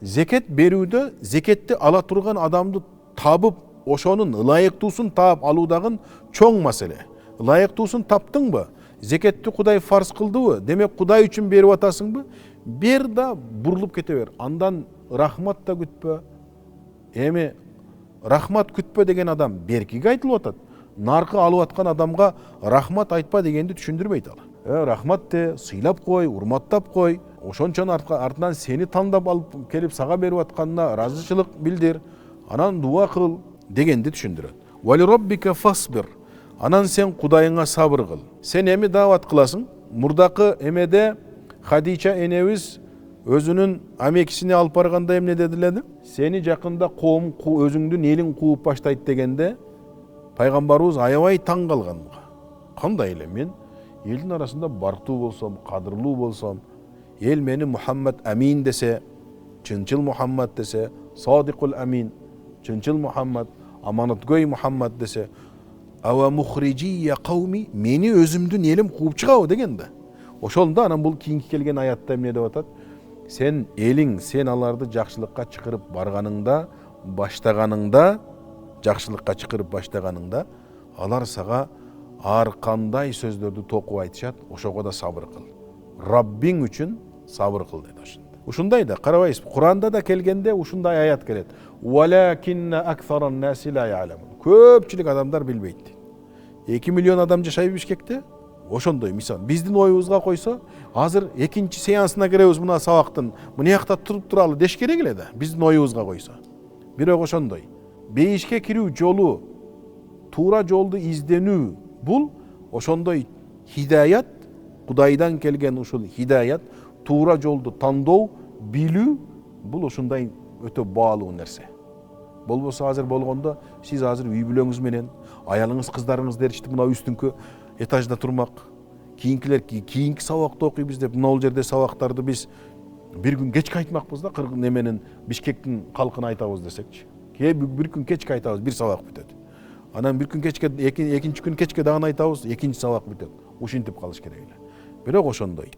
Зекет берүүдө зекетти ала турган адамды табып, ошонун ылайыктуусун таап алуудагы чоң маселе. Ылайыктуусун таптыңбы? Зекетти Кудай фарз кылдыбы? Демек Кудай үчүн берип атасыңбы? Бер да бурулуп кете бер. Андан рахмат да күтпө. Эми рахмат күтпө деген адам беркиге айтылып атат. Наркы алып аткан адамга рахмат айтпа дегенди түшүндүрбөйт ал. Рахмат де, сыйлап кой, урматтап кой. Ошончон артынан сени тандап алып келип сага берип атканына ыраазычылык билдир. Анан дуа кыл дегенди түшүндүрөт. Вали роббика фасбир. Анан сен Кудайыңа сабыр кыл. Сен эми даават кыласың. Мурдакы эмеде Хадича энебиз өзүнүн амекисине алып барганда эмне дедилер? Сени жакында коом өзүңдүн элиң кууп баштайт дегенде пайгамбарыбыз аябай таң калган. Кандай эле мен элдин арасында барктуу болсом, кадырлуу болсом, эл мени Мухаммад Амин десе, чынчыл Мухаммад десе, Садикул Амин, чынчыл Мухаммад, аманаткөй Мухаммад десе, ава мухриджия кауми, мени өзүмдүн элим кууп чыгабы дегенде. Ошондо анан бул кийинки келген аятта эмне деп атат? Сен элиң, сен аларды жакшылыкка чакырып барганыңда, жакшылыкка чакырып баштаганыңда, алар сага ар кандай сөздөрдү токуп айтышат, ошого да сабыр кыл. Раббиң үчүн сабыр кыл дейт ошондо. Ушундай да карабайсыз, Куранда да келгенде ушундай аят келет. Валакинна аксаран наси ла я'ламун. Көпчүлүк адамдар билбейт. 2 миллион адам жашайбы Бишкекте? Ошондой мисал. Биздин оюбузга койсо, азыр экинчи сеансына киребиз мына сабактын. Мына жакта туруп туралы деш керек эле да. Биздин оюбузга койсо. Бирок ошондой. Бейишке кирүү жолу, туура жолду изденүү бул ошондой хидаят, Кудайдан келген ушул хидаят, туура жолду тандоо, билүү бул ошондой өтө баалуу нерсе. Болбосо азыр болгондо сиз азыр үй бүлөңүз менен, аялыңыз, кыздарыңыз эрчитип мына үстүңкү этажда турмак. Кийинкилер кийинки сабакты окуйбуз деп мына жерде сабактарды биз бир күн кечке айтмакпыз да, Кыргыз неменин Бишкектин калкына айтабыз десекчи. Бир күн кечке айтабыз, бир сабак бүтөт. Анан бир күн кечке, экинчи күн кечке дагы айтабыз, экинчи сабак бүтөт. Ушинтип калыш керек эле. Бирок ошондой.